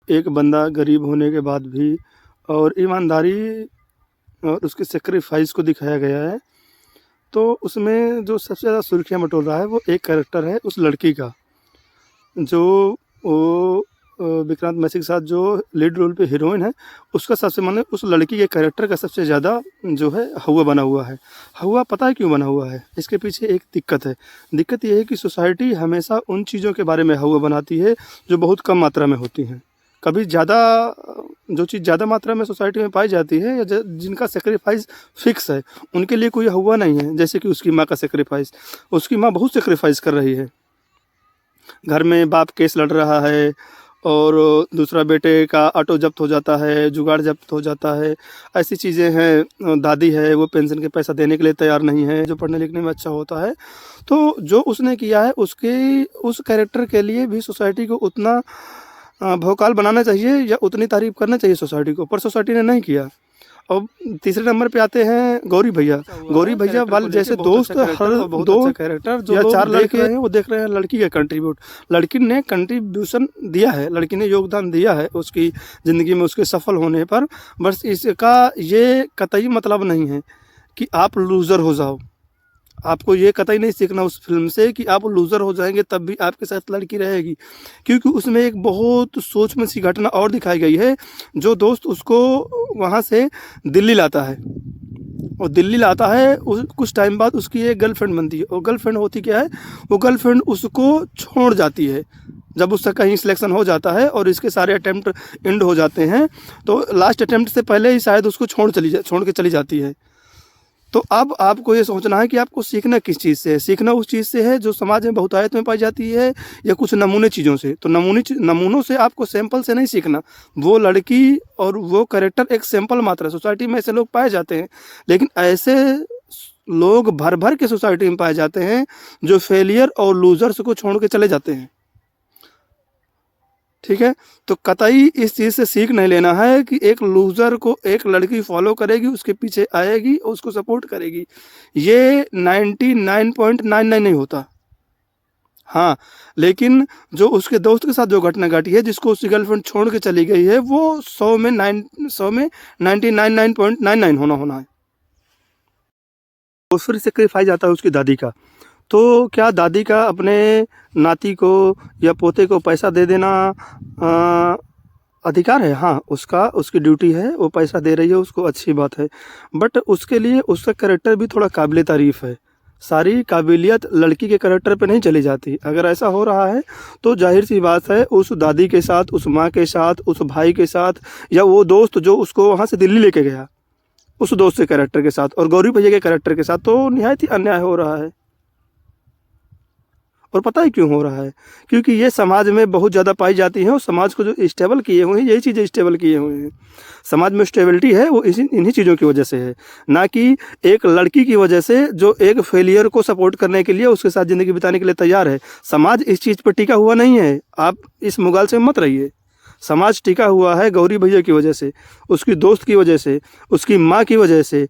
एक बंदा गरीब होने के बाद भी और ईमानदारी और उसके सैक्रिफाइस को दिखाया गया है। तो उसमें जो सबसे ज़्यादा सुर्खियाँ बटोर रहा है वो एक कैरेक्टर है उस लड़की का, जो वो विक्रांत मैसी के साथ जो लीड रोल पे हीरोइन है, उसका सबसे माने उस लड़की के कैरेक्टर का सबसे ज़्यादा जो है हौवा बना हुआ है। हौवा पता है क्यों बना हुआ है? इसके पीछे एक दिक्कत है। दिक्कत ये है कि सोसाइटी हमेशा उन चीज़ों के बारे में हौवा बनाती है जो बहुत कम मात्रा में होती हैं। कभी ज़्यादा जो चीज़ ज़्यादा मात्रा में सोसाइटी में पाई जाती है या जिनका सेक्रीफाइस फिक्स है, उनके लिए कोई हौवा नहीं है। जैसे कि उसकी माँ का सेक्रीफाइस, उसकी माँ बहुत सेक्रीफाइस कर रही है। घर में बाप केस लड़ रहा है और दूसरा बेटे का ऑटो जब्त हो जाता है, जुगाड़ जब्त हो जाता है, ऐसी चीज़ें हैं। दादी है वो पेंशन के पैसा देने के लिए तैयार नहीं है, जो पढ़ने लिखने में अच्छा होता है। तो जो उसने किया है उसके उस कैरेक्टर के लिए भी सोसाइटी को उतना भौकाल बनाना चाहिए या उतनी तारीफ़ करना चाहिए सोसाइटी को, पर सोसाइटी ने नहीं किया। और तीसरे नंबर पे आते हैं गौरी भैया। गौरी भैया वाले जैसे दोस्त हर दो कैरेक्टर या चार लड़के हैं वो देख रहे हैं लड़की का कंट्रीब्यूट। लड़की ने कंट्रीब्यूशन दिया है, लड़की ने योगदान दिया है उसकी ज़िंदगी में उसके सफल होने पर। बस इसका ये कतई मतलब नहीं है कि आप लूज़र हो जाओ। आपको ये कतई नहीं सीखना उस फिल्म से कि आप लूज़र हो जाएंगे तब भी आपके साथ लड़की रहेगी, क्योंकि उसमें एक बहुत सोच में सी घटना और दिखाई गई है। जो दोस्त उसको वहाँ से दिल्ली लाता है और दिल्ली लाता है कुछ टाइम बाद उसकी एक गर्लफ्रेंड बनती है। और गर्लफ्रेंड होती क्या है, वो गर्लफ्रेंड उसको छोड़ जाती है जब उसका कहीं सिलेक्शन हो जाता है और इसके सारे अटैम्प्ट एंड हो जाते हैं। तो लास्ट अटैम्प्ट से पहले ही शायद उसको छोड़ के चली जाती है। तो अब आपको ये सोचना है कि आपको सीखना किस चीज़ से है। सीखना उस चीज़ से है जो समाज में बहुतायत में पाई जाती है या कुछ नमूने चीज़ों से। तो नमूनों से आपको सैंपल से नहीं सीखना। वो लड़की और वो कैरेक्टर एक सैंपल मात्र है। सोसाइटी में ऐसे लोग पाए जाते हैं, लेकिन ऐसे लोग भर भर के सोसाइटी में पाए जाते हैं जो फेलियर और लूजर्स को छोड़ के चले जाते हैं। ठीक है, तो कतई इस चीज़ से सीख नहीं लेना है कि एक लूज़र को एक लड़की फॉलो करेगी, उसके पीछे आएगी और उसको सपोर्ट करेगी। ये 99.99 नहीं होता। हाँ, लेकिन जो उसके दोस्त के साथ जो घटना घटी है, जिसको उसकी गर्लफ्रेंड छोड़ के चली गई है, वो 100 में 99.99 होना है। वो फिर सेक्रीफाइस आता है उसकी दादी का। तो क्या दादी का अपने नाती को या पोते को पैसा दे देना अधिकार है? हाँ, उसकी ड्यूटी है, वो पैसा दे रही है उसको, अच्छी बात है। बट उसके लिए उसका कैरेक्टर भी थोड़ा काबिल तारीफ़ है। सारी काबिलियत लड़की के कैरेक्टर पे नहीं चली जाती। अगर ऐसा हो रहा है तो जाहिर सी बात है उस दादी के साथ, उस माँ के साथ, उस भाई के साथ या वो दोस्त जो उसको वहाँ से दिल्ली लेके गया, उस दोस्त के कैरेक्टर के साथ और गौरी भैया के कैरेक्टर के साथ तो निहायत ही अन्याय हो रहा है। और पता है क्यों हो रहा है? क्योंकि ये समाज में बहुत ज़्यादा पाई जाती हैं और समाज को जो स्टेबल किए हुए हैं यही चीज़ें स्टेबल किए हुए हैं। समाज में स्टेबिलिटी है वो इन्हीं चीज़ों की वजह से है, ना कि एक लड़की की वजह से जो एक फेलियर को सपोर्ट करने के लिए उसके साथ ज़िंदगी बिताने के लिए तैयार है। समाज इस चीज़ पर टिका हुआ नहीं है। आप इस मुगालसे में मत रहिए। समाज टिका हुआ है गौरी भैया की वजह से, उसकी दोस्त की वजह से, उसकी माँ की वजह से,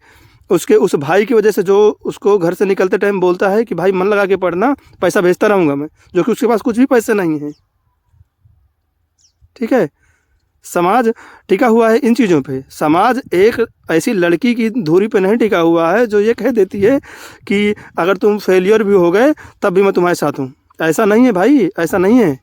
उसके उस भाई की वजह से जो उसको घर से निकलते टाइम बोलता है कि भाई मन लगा के पढ़ना, पैसा भेजता रहूँगा मैं, जो कि उसके पास कुछ भी पैसे नहीं हैं। ठीक है, समाज टिका हुआ है इन चीज़ों पे। समाज एक ऐसी लड़की की धुरी पे नहीं टिका हुआ है जो ये कह देती है कि अगर तुम फेलियर भी हो गए तब भी मैं तुम्हारे साथ हूँ। ऐसा नहीं है भाई, ऐसा नहीं है।